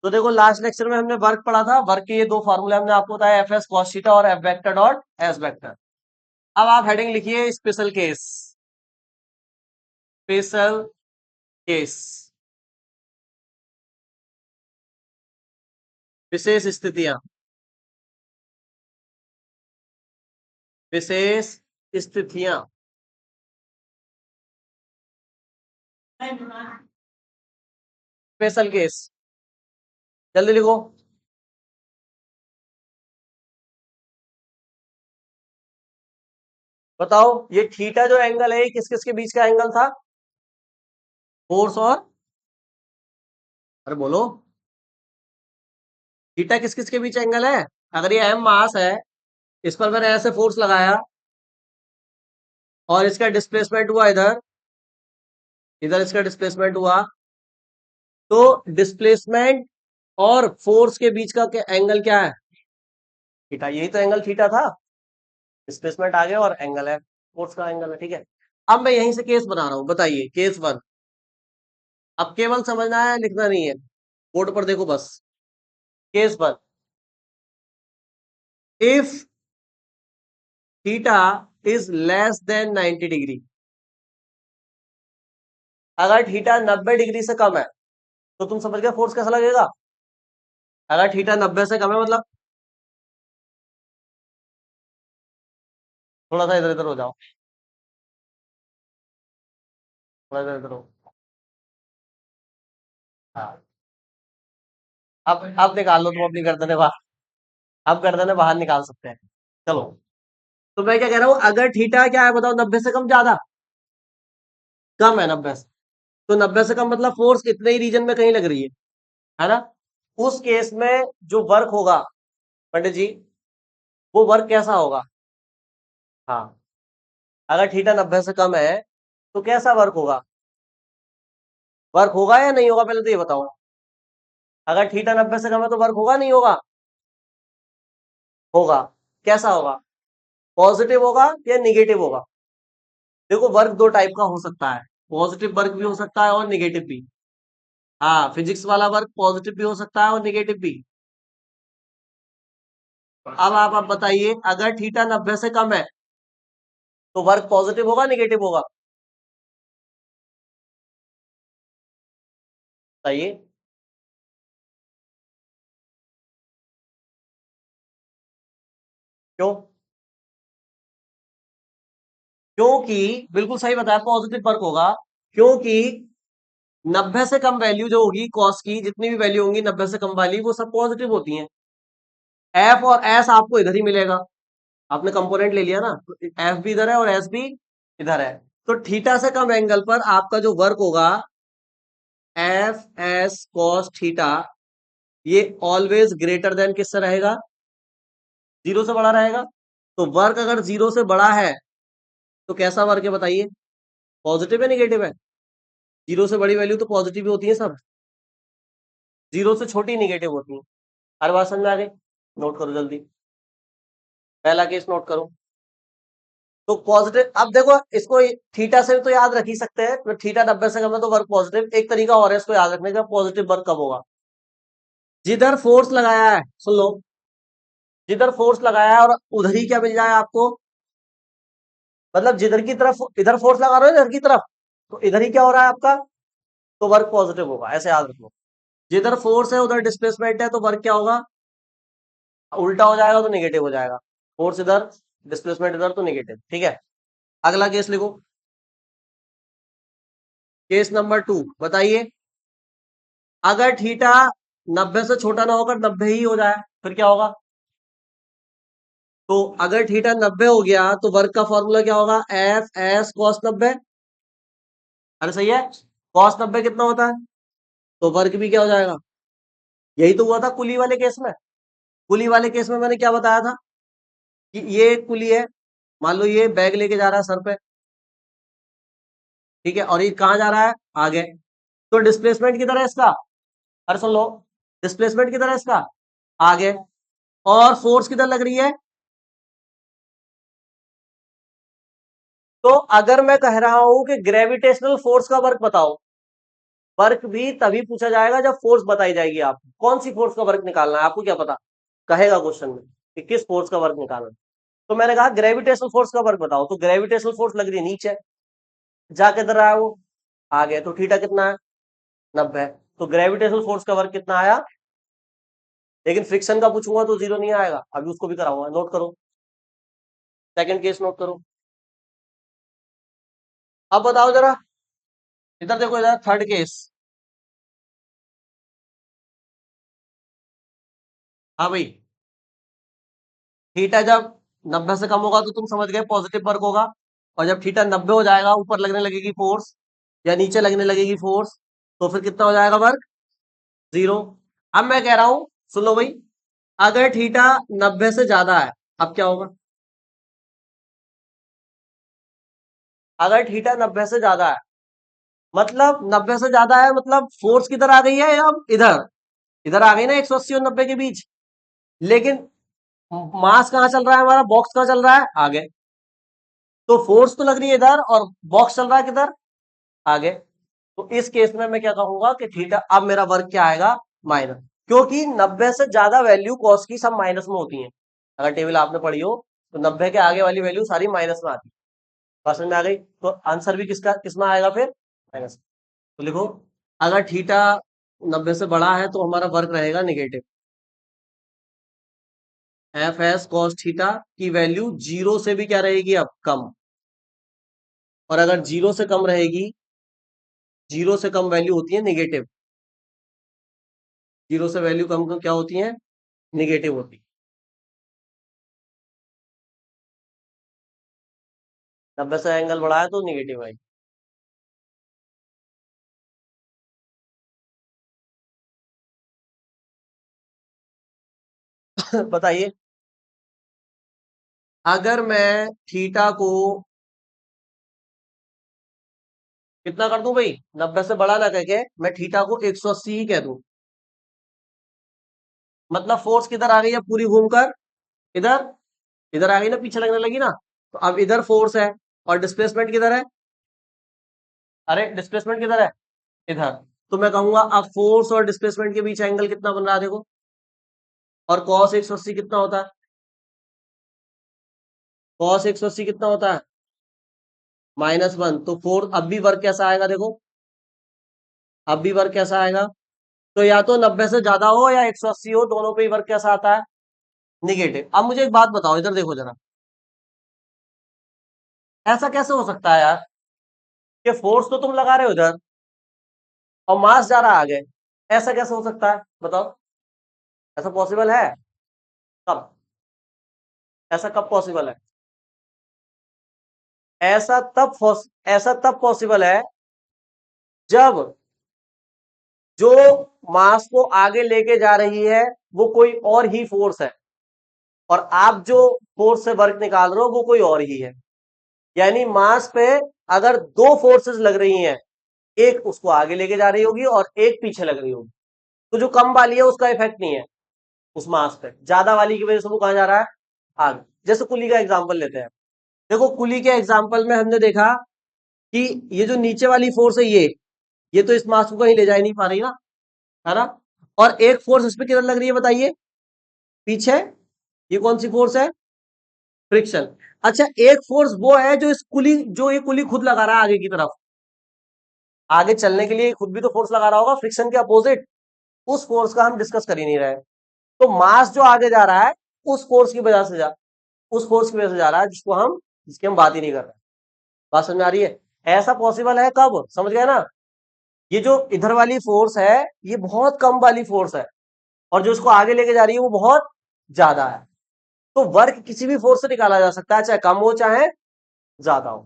तो देखो last lecture में हमने वर्क पढ़ा था, वर्क के ये दो फार्मूले हमने आपको बताया, एफ एस कॉस थीटा और F vector dot S vector. अब आप हेडिंग लिखिए स्पेशल केस, स्पेशल केस, विशेष स्थितियां, विशेष स्थितियां। स्पेशल केस, जल्दी लिखो। बताओ ये थीटा जो एंगल है, किस किस के बीच का एंगल था? फोर्स और, अरे बोलो, थीटा किस किस के बीच एंगल है? अगर ये एम मास है, इस पर मैंने ऐसे फोर्स लगाया और इसका डिस्प्लेसमेंट हुआ इधर, इधर इसका डिस्प्लेसमेंट हुआ, तो डिस्प्लेसमेंट और फोर्स के बीच का एंगल क्या है? थीटा। यही तो एंगल थीटा था, डिस्प्लेसमेंट आ गया और एंगल है, फोर्स का एंगल है। ठीक है, अब मैं यहीं से केस बना रहा हूं, बताइए केस वन। अब केवल समझना है, लिखना नहीं है, बोर्ड पर देखो बस। Case one, if theta is less than 90 degree, अगर थीटा 90 डिग्री से कम है तो तुम समझ गए फोर्स कैसा लगेगा। अगर थीटा 90 से कम है मतलब, थोड़ा सा इधर इधर हो जाओ, थोड़ा इधर इधर हो। हाँ, अब निकाल लो तुम अपनी गर्दनें बाहर, अब गर्दनें बाहर निकाल सकते हैं। चलो, तो मैं क्या कह रहा हूं, अगर थीटा क्या है बताओ, 90 से कम, ज्यादा, कम है 90 से, तो 90 से कम मतलब फोर्स इतने ही रीजन में कहीं लग रही है ना? उस केस में जो वर्क होगा पंडित जी, वो वर्क कैसा होगा? हाँ, अगर थीटा 90 से कम है तो कैसा वर्क होगा? वर्क होगा या नहीं होगा, पहले तो ये बताओ। अगर थीटा 90 से कम है तो वर्क होगा नहीं होगा? होगा। कैसा होगा? पॉजिटिव होगा या निगेटिव होगा? देखो वर्क दो टाइप का हो सकता है, पॉजिटिव वर्क भी हो सकता है और निगेटिव भी। हाँ, फिजिक्स वाला वर्क पॉजिटिव भी हो सकता है और निगेटिव भी। अब आप बताइए, अगर थीटा 90 से कम है तो वर्क पॉजिटिव होगा निगेटिव होगा? बताइए। क्यों? क्योंकि, बिल्कुल सही बताया, पॉजिटिव वर्क होगा, क्योंकि 90 से कम वैल्यू जो होगी कॉस की, जितनी भी वैल्यू होंगी 90 से कम वाली, वो सब पॉजिटिव होती हैं। एफ और एस आपको इधर ही मिलेगा, आपने कंपोनेंट ले लिया ना, तो एफ भी इधर है और एस भी इधर है। तो थीटा से कम एंगल पर आपका जो वर्क होगा, एफ एस कॉस थीटा, ये ऑलवेज ग्रेटर देन किससे रहेगा? जीरो से बड़ा रहेगा। तो वर्क अगर जीरो से बड़ा है तो कैसा वर्क है बताइए? पॉजिटिव है निगेटिव है? जीरो से बड़ी वैल्यू तो पॉजिटिव ही होती है सब, जीरो से छोटी निगेटिव होती है। हर बात समझ में आ गई? नोट करो जल्दी, पहला केस नोट करो। तो पॉजिटिव, अब देखो इसको थीटा से तो याद रख ही सकते हैं, तो थीटा 90 से कम है तो वर्क पॉजिटिव। एक तरीका और है इसको याद रखने का, पॉजिटिव वर्क कब होगा? जिधर फोर्स लगाया है, सुन लो, जिधर फोर्स लगाया है और उधर ही क्या मिल जाए आपको, मतलब जिधर की तरफ इधर फोर्स लगा रहे हो इधर की तरफ, तो इधर ही क्या हो रहा है आपका, तो वर्क पॉजिटिव होगा, ऐसे याद रखो। जिधर फोर्स है उधर डिस्प्लेसमेंट है, तो वर्क क्या होगा? उल्टा हो जाएगा तो निगेटिव हो जाएगा। फोर्स इधर, डिस्प्लेसमेंट इधर, तो निगेटिव। ठीक है, अगला केस लिखो, केस नंबर 2। बताइए, अगर थीटा 90 से छोटा ना होकर 90 ही हो जाए फिर क्या होगा? तो अगर थीटा 90 हो गया तो वर्क का फॉर्मूला क्या होगा? F S cos 90। अरे सही है, कॉस 90 कितना होता है? तो वर्क भी क्या हो जाएगा? यही तो हुआ था कुली वाले केस में। कुली वाले केस में मैंने क्या बताया था कि ये एक कुली है, मान लो ये बैग लेके जा रहा है सर पे, ठीक है, और ये कहाँ जा रहा है? आगे। तो डिस्प्लेसमेंट किधर है इसका? अरे सुन लो, डिस्प्लेसमेंट किधर है इसका? आगे। और फोर्स किधर लग रही है? तो अगर मैं कह रहा हूं कि ग्रेविटेशनल फोर्स का वर्क बताओ, वर्क भी तभी पूछा जाएगा जब फोर्स बताई जाएगी। आपको कौन सी फोर्स का वर्क निकालना है, आपको क्या पता, कहेगा क्वेश्चन में कि किस फोर्स का वर्क निकालना है। तो मैंने कहा ग्रेविटेशनल फोर्स का वर्क बताओ, तो ग्रेविटेशनल फोर्स लग रही है नीचे, जाके इधर आया वो, आ गया, तो थीटा कितना है, 90। तो ग्रेविटेशनल फोर्स का वर्क कितना आया, लेकिन फ्रिक्शन का पूछूंगा तो 0 नहीं आएगा, अभी उसको भी कराऊंगा, नोट करो, सेकंड केस नोट करो। अब बताओ जरा, इधर देखो, इधर थर्ड केस। हाँ भाई, थीटा जब 90 से कम होगा तो तुम समझ गए पॉजिटिव वर्क होगा, और जब थीटा 90 हो जाएगा, ऊपर लगने लगेगी फोर्स या नीचे लगने लगेगी फोर्स, तो फिर कितना हो जाएगा वर्क, 0। अब मैं कह रहा हूं, सुन लो भाई, अगर थीटा 90 से ज्यादा है, अब क्या होगा, अगर थीटा 90 से ज्यादा है, मतलब 90 से ज्यादा है, मतलब फोर्स किधर आ गई है, अब इधर, इधर आ गई ना, 180 और 90 के बीच, लेकिन मास कहाँ चल रहा है हमारा, बॉक्स कहाँ चल रहा है, आगे। तो फोर्स तो लग रही है इधर, और बॉक्स चल रहा है किधर, आगे। तो इस केस में मैं क्या कहूंगा कि थीटा, अब मेरा वर्क क्या आएगा, माइनस, क्योंकि 90 से ज्यादा वैल्यू कॉस की सब माइनस में होती है। अगर टेबल आपने पढ़ी हो तो 90 के आगे वाली वैल्यू सारी माइनस में आती है। बात समझ में आ गई, तो आंसर भी किसका किसमें आएगा फिर, माइनस। तो लिखो, अगर थीटा 90 से बड़ा है तो हमारा वर्क रहेगा negative, F S cos theta की वैल्यू 0 से भी क्या रहेगी, अब कम, और अगर 0 से कम रहेगी, 0 से कम वैल्यू होती है निगेटिव, 0 से वैल्यू कम कम क्या होती है, निगेटिव होती है। 90 से एंगल बढ़ा है तो निगेटिव आई। बताइए, अगर मैं थीटा को कितना कर दूं भाई, 90 से बड़ा ना कह के मैं थीटा को 180 ही कह दूं, मतलब फोर्स किधर आ गई है पूरी घूमकर, इधर, इधर आ गई ना, पीछे लगने लगी ना, तो अब इधर फोर्स है, और डिस्प्लेसमेंट किधर है, अरे डिस्प्लेसमेंट किधर है, इधर। तो मैं कहूंगा अब फोर्स और डिस्प्लेसमेंट के बीच एंगल कितना बन रहा है देखो, और कॉस 180 कितना होता है, कॉस 180 कितना होता है, -1। तो फोर्स अब भी वर्क कैसा आएगा देखो, अब भी वर्क कैसा आएगा, तो या तो 90 से ज्यादा हो या 180 हो, दोनों पे ही वर्क कैसा आता है, निगेटिव। अब मुझे एक बात बताओ, इधर देखो जरा, ऐसा कैसे हो सकता है यार, कि फोर्स तो तुम लगा रहे हो इधर, और मास जा रहा है आगे, ऐसा कैसे हो सकता है बताओ, ऐसा पॉसिबल है, कब, ऐसा कब पॉसिबल है, ऐसा तब पॉसिबल है जब जो मास को आगे लेके जा रही है वो कोई और ही फोर्स है, और आप जो फोर्स से वर्क निकाल रहे हो वो कोई और ही है। यानी मास पे अगर दो फोर्सेस लग रही हैं, एक उसको आगे लेके जा रही होगी और एक पीछे लग रही होगी, तो जो कम वाली है उसका इफेक्ट नहीं है उस मास पे, ज्यादा वाली की वजह से वो कहां जा रहा है, आगे। जैसे कुली का एग्जांपल लेते हैं, देखो कुली के एग्जांपल में हमने देखा कि ये जो नीचे वाली फोर्स है, ये तो इस मास को कहीं ले जा ही नहीं पा रही ना, है ना, और एक फोर्स इस पे किधर लग रही है बताइए, पीछे, ये कौन सी फोर्स है, फ्रिक्शन। अच्छा, एक फोर्स वो है जो इस कुली, जो ये कुली खुद लगा रहा है आगे की तरफ, आगे चलने के लिए खुद भी तो फोर्स लगा रहा होगा, फ्रिक्शन के अपोजिट, उस फोर्स का हम डिस्कस कर ही नहीं रहे। तो मास जो आगे जा रहा है उस फोर्स की वजह से उस फोर्स की वजह से जा रहा है जिसकी हम बात ही नहीं कर रहे। बात समझ में आ रही है, ऐसा पॉसिबल है कब, समझ गए ना, ये जो इधर वाली फोर्स है ये बहुत कम वाली फोर्स है, और जो इसको आगे लेके जा रही है वो बहुत ज्यादा है। तो वर्क किसी भी फोर्स से निकाला जा सकता है, चाहे कम हो चाहे ज्यादा हो।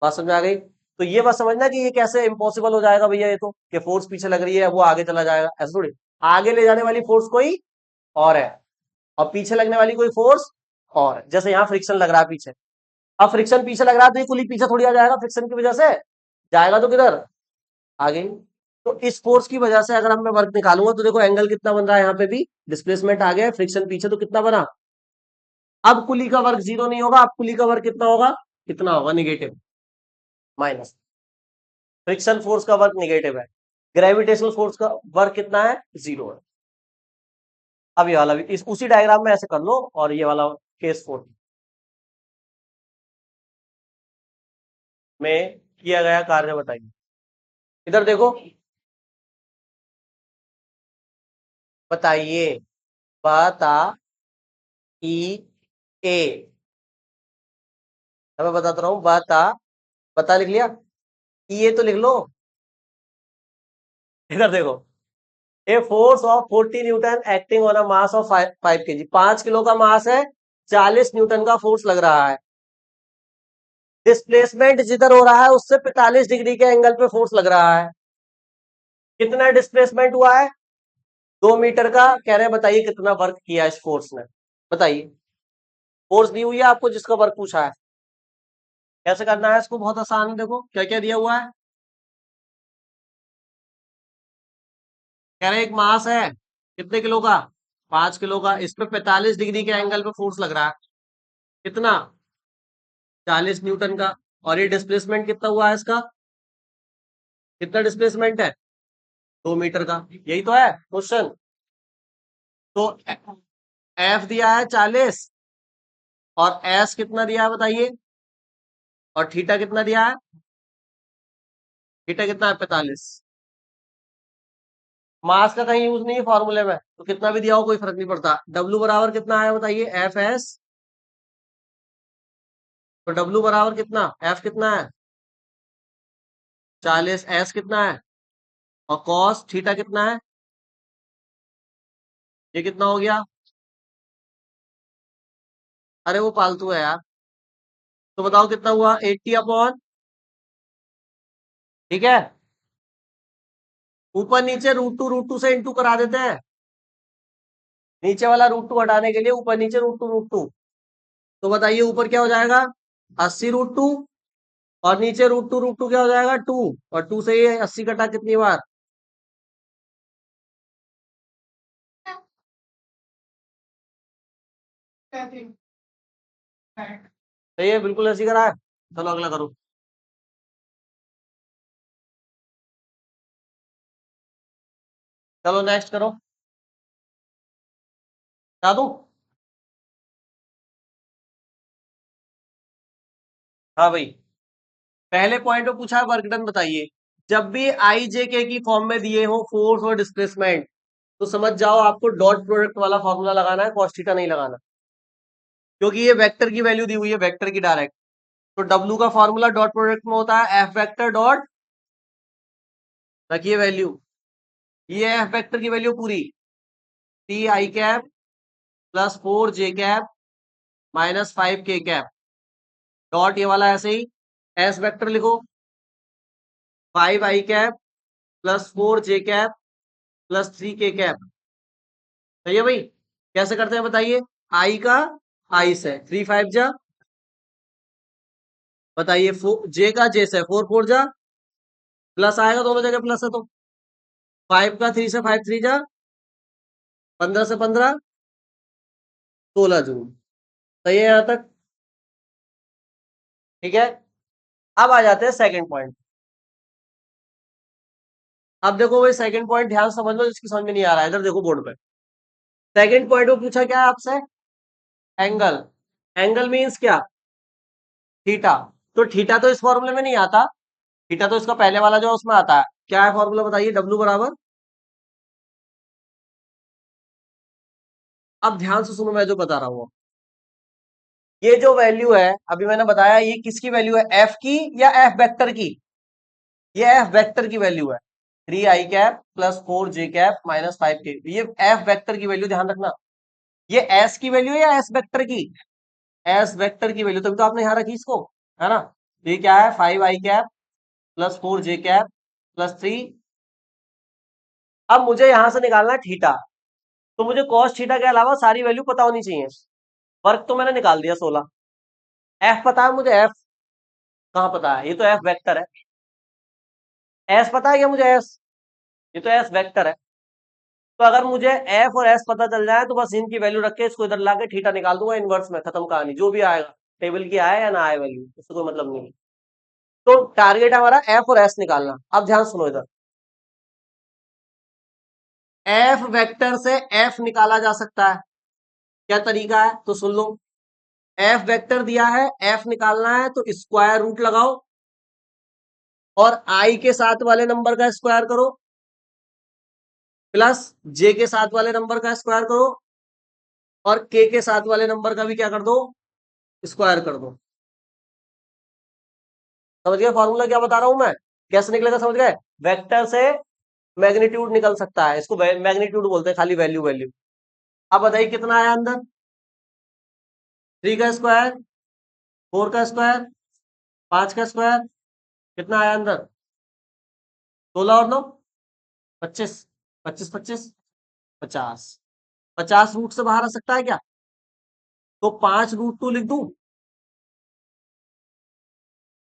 बात समझ में आ गई, तो ये बात समझना कि ये कैसे इम्पॉसिबल हो जाएगा भैया, ये तो कि फोर्स पीछे लग रही है वो आगे चला जाएगा, ऐसा थोड़ी, आगे ले जाने वाली फोर्स कोई और है, और पीछे लगने वाली कोई फोर्स और है। जैसे यहाँ फ्रिक्शन लग रहा है पीछे, अब फ्रिक्शन पीछे लग रहा है तो ये कुली पीछे थोड़ी आ जाएगा, फ्रिक्शन की वजह से जाएगा तो किधर, आगे। तो इस फोर्स की वजह से अगर हम मैं वर्क निकालूंगा तो देखो एंगल कितना बन रहा है, यहाँ पे भी डिस्प्लेसमेंट आ गया, फ्रिक्शन पीछे, तो कितना बना, अब कुली का वर्क 0 नहीं होगा, अब कुली का वर्क कितना होगा, कितना होगा, निगेटिव, माइनस, फ्रिक्शन फोर्स का वर्क निगेटिव है। ग्रेविटेशनल फोर्स का वर्क कितना है, 0 है। अब ये वाला भी इस उसी डायग्राम में ऐसे कर लो, और ये वाला केस 4 में किया गया कार्य बताइए। इधर देखो, बताइए, बताइए, मैं बताता रहा हूँ, बता लिख लिया, ये तो लिख लो। इधर देखो, a force of 40 Newton acting on a mass of 5 kg, 5 kilo का मास है, 40 न्यूटन का फोर्स लग रहा है। डिस्प्लेसमेंट जिधर हो रहा है उससे 45 डिग्री के एंगल पे फोर्स लग रहा है। कितना डिस्प्लेसमेंट हुआ है, 2 मीटर का। कह रहे हैं बताइए कितना वर्क किया इस फोर्स ने, बताइए। फोर्स दी हुई है आपको जिसका वर्क पूछा है, कैसे करना है इसको, बहुत आसान है। देखो क्या क्या दिया हुआ है, कह रहे हैं एक मास है कितने किलो का, 5 किलो का, इस पे 45 डिग्री के एंगल पे फोर्स लग रहा है, कितना, 40 न्यूटन का। और ये डिस्प्लेसमेंट कितना हुआ है इसका, कितना डिस्प्लेसमेंट है, 2 मीटर का। यही तो है क्वेश्चन। तो एफ दिया है 40, और एस कितना दिया है बताइए, और थीटा कितना दिया है, थीटा कितना है, 45। मास का कहीं यूज नहीं है फॉर्मूले में, तो कितना भी दिया हो कोई फर्क नहीं पड़ता। डब्ल्यू बराबर कितना है बताइए, एफ एस, तो डब्ल्यू बराबर कितना, एफ कितना है 40, एस कितना है, और कॉस थीटा कितना है, ये कितना हो गया, अरे वो फालतू है यार। तो बताओ कितना हुआ, 80 अपॉन, ठीक है, ऊपर नीचे √2 से इंटू करा देते हैं, नीचे वाला √2 हटाने के लिए ऊपर नीचे √2। तो बताइए ऊपर क्या हो जाएगा, 80 √2, और नीचे √2 क्या हो जाएगा, 2, और 2 से ये 80 कटा कितनी बार, सही है, बिल्कुल ऐसी करा है। चलो अगला करो। चलो नेक्स्ट करो, बता दूं। हाँ भाई, पहले पॉइंट में पूछा वर्क डन बताइए। जब भी आई जे के की फॉर्म में दिए हो फोर्स और डिस्प्लेसमेंट, तो समझ जाओ आपको डॉट प्रोडक्ट वाला फॉर्मूला लगाना है, cos थीटा नहीं लगाना, क्योंकि ये वेक्टर की वैल्यू दी हुई है, वेक्टर की डायरेक्ट। तो डब्ल्यू का फॉर्मूला डॉट प्रोडक्ट में होता है एफ वेक्टर डॉट, रखिए वैल्यू, ये एफ वेक्टर की वैल्यू पूरी, T I cap plus 4 j cap minus 5 k cap, dot ये वाला ऐसे ही, एस वेक्टर लिखो, 5 i cap plus 4 j cap plus 3 k cap. सही है भाई, कैसे करते हैं बताइए, आई का आई से 3 5 जा, बताइए जे का जे से 4 4 जा, प्लस आएगा दोनों जगह प्लस है, तो 5 का 3 से 5 3 जा, 15 से 15, 16 जूल। सही है यहां तक, ठीक है। अब आ जाते हैं सेकंड पॉइंट। अब देखो भाई सेकंड पॉइंट ध्यान से समझ लो, जिसकी समझ में नहीं आ रहा है इधर देखो बोर्ड पे। सेकंड पॉइंट में पूछा क्या है आपसे, एंगल। एंगल मींस क्या, थीटा। तो थीटा तो इस फॉर्मूले में नहीं आता, थीटा तो इसका पहले वाला जो है उसमें आता है। क्या है फॉर्मूला बताइए, डब्ल्यू बराबर, अब ध्यान से सुनो मैं जो बता रहा हूँ। ये जो वैल्यू है अभी मैंने बताया, ये किसकी वैल्यू है, एफ की या एफ वेक्टर की, ये एफ वेक्टर की वैल्यू है, 3 i cap plus 4 j cap minus 5 के, ये एफ वेक्टर की वैल्यू ध्यान रखना। ये एस की वैल्यू है या एस वेक्टर की, एस वेक्टर की वैल्यू, तभी तो आपने यहां रखी इसको, है ना। तो ये क्या है, 5 i cap plus 4 j cap plus 3। अब मुझे यहां से निकालना है थीटा, तो मुझे कॉस थीटा के अलावा सारी वैल्यू पता होनी चाहिए। वर्क तो मैंने निकाल दिया 16, एफ पता है मुझे, एफ कहाँ पता है, ये तो एफ वेक्टर है। एस पता है क्या मुझे, एस, ये तो एस वेक्टर है। तो अगर मुझे एफ और एस पता चल जाए तो बस इनकी वैल्यू रख के इसको इधर लाके थीटा निकाल दूंगा इनवर्स में, खत्म कहानी। जो भी आएगा टेबल की आए या ना आए वैल्यू, उससे कोई मतलब नहीं। तो टारगेट है हमारा एफ और एस निकालना। अब ध्यान सुनो इधर, एफ वेक्टर से एफ निकाला जा सकता है। क्या तरीका है तो सुन लो। एफ वेक्टर दिया है, एफ निकालना है तो स्क्वायर रूट लगाओ और आई के साथ वाले नंबर का स्क्वायर करो प्लस जे के साथ वाले नंबर का स्क्वायर करो और के साथ वाले नंबर का भी क्या कर दो, स्क्वायर कर दो। समझ गए फॉर्मूला क्या बता रहा हूं मैं, कैसे निकलेगा समझ गए। वेक्टर से मैग्नीट्यूड निकल सकता है, इसको मैग्नीट्यूड बोलते हैं, खाली वैल्यू वैल्यू। अब बताइए कितना आया अंदर, 3 का स्क्वायर, 4 का स्क्वायर, 5 का स्क्वायर, कितना आया अंदर, 16 और 9 25, 25 25 50। 50 रूट से बाहर आ सकता है क्या, तो 5 रूट 2 लिख दूं।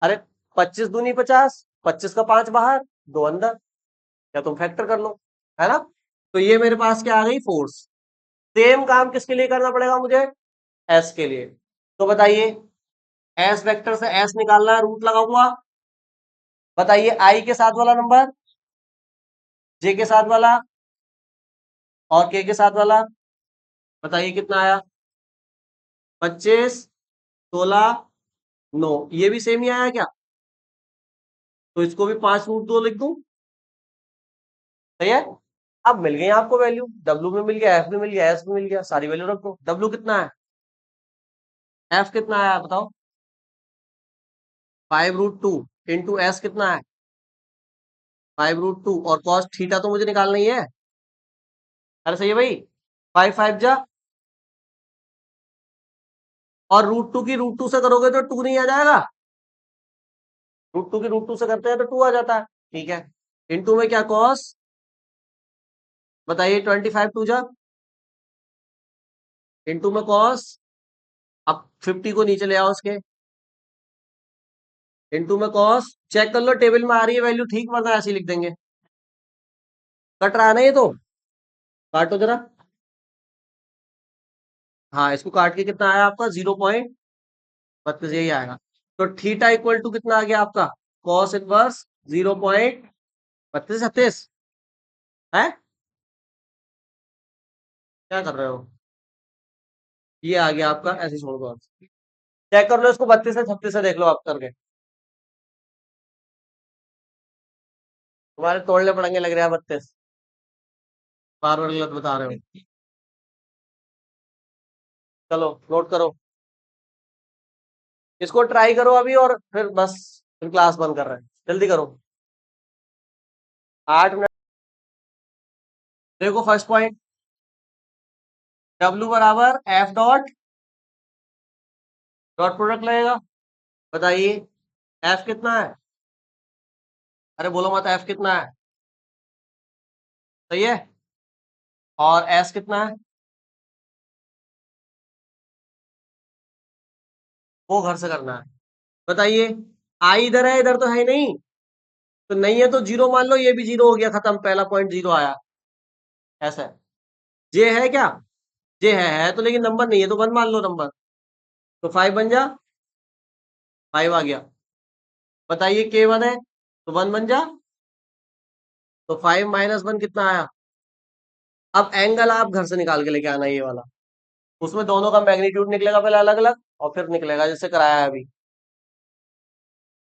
अरे 25 दूनी 50, 25 का 5 बाहर, 2 अंदर, या तुम फैक्टर कर लो, है ना। तो ये मेरे पास क्या आ गई, फोर्स। सेम काम किसके लिए करना पड़ेगा मुझे, एस के लिए। तो बताइए, एस वेक्टर से एस निकालना है, रूट लगाऊंगा। बताइए आई के साथ वाला नंबर, जे के साथ वाला और के साथ वाला, बताइए कितना आया, 25, 16, 9। ये भी सेम ही आया क्या, तो इसको भी 5 रूट 2 लिख दूं। सही है। अब मिल गई आपको वैल्यू, डब्ल्यू में मिल गया, एफ में मिल गया, एस में मिल गया, सारी वैल्यू रख दो। डब्ल्यू कितना है, एफ कितना आया बताओ, 5 रूट 2 इंटू एस कितना है, 5 रूट 2, और कॉस थीटा तो मुझे निकालना ही है। अरे सही है भाई, 5 5 जा, और √2 की √2 से करोगे तो 2 नहीं आ जाएगा, √2 की √2 से करते हैं तो 2 आ जाता है, ठीक है। इंटू में क्या कॉस, बताइए 25 2 जा, इंटू में कॉस, अब 50 को नीचे ले आओ उसके, इंटू में कॉस, चेक कर लो टेबल में आ रही है वैल्यू ठीक, वरना ऐसे ही लिख देंगे। कट रहा है ना ये तो, काटो जरा। हाँ इसको काट के कितना आया आपका, 0.32, यही आएगा। तो थीटा इक्वल टू कितना आ गया आपका, कॉस इनवर्स 0.32 36 है। क्या कर रहे हो, ये आ गया आपका, ऐसे छोड़ दो आप। चेक कर लो इसको, 32 से 36 से देख लो आप करके, तुम्हारे तोड़ने पड़ेंगे लग रहा है 32, बार बार गलत बता रहे हो। चलो नोट करो, इसको ट्राई करो अभी और फिर बस, फिर क्लास बंद कर रहे हैं, जल्दी करो। 8 मिनट। देखो फर्स्ट पॉइंट, डब्ल्यू बराबर एफ डॉट, डॉट प्रोडक्ट लगेगा। बताइए एफ कितना है, अरे बोलो मत, एफ कितना है, सही है। और एस कितना है, वो घर से करना है। बताइए आई इधर है, इधर तो है ही नहीं, तो नहीं है तो जीरो मान लो, ये भी जीरो हो गया, खत्म, पहला पॉइंट जीरो आया। ऐसा है, जे है क्या, जे है तो, लेकिन नंबर नहीं है तो 1 मान लो नंबर, तो 5 बन जा, 5 आ गया। बताइए k 1 है तो 1 बन जा, तो 5 - 1 कितना आया। अब एंगल आप घर से निकाल के लेके आना ये वाला, उसमें दोनों का मैग्नीट्यूड निकलेगा पहले अलग अलग, और फिर निकलेगा जैसे कराया है अभी।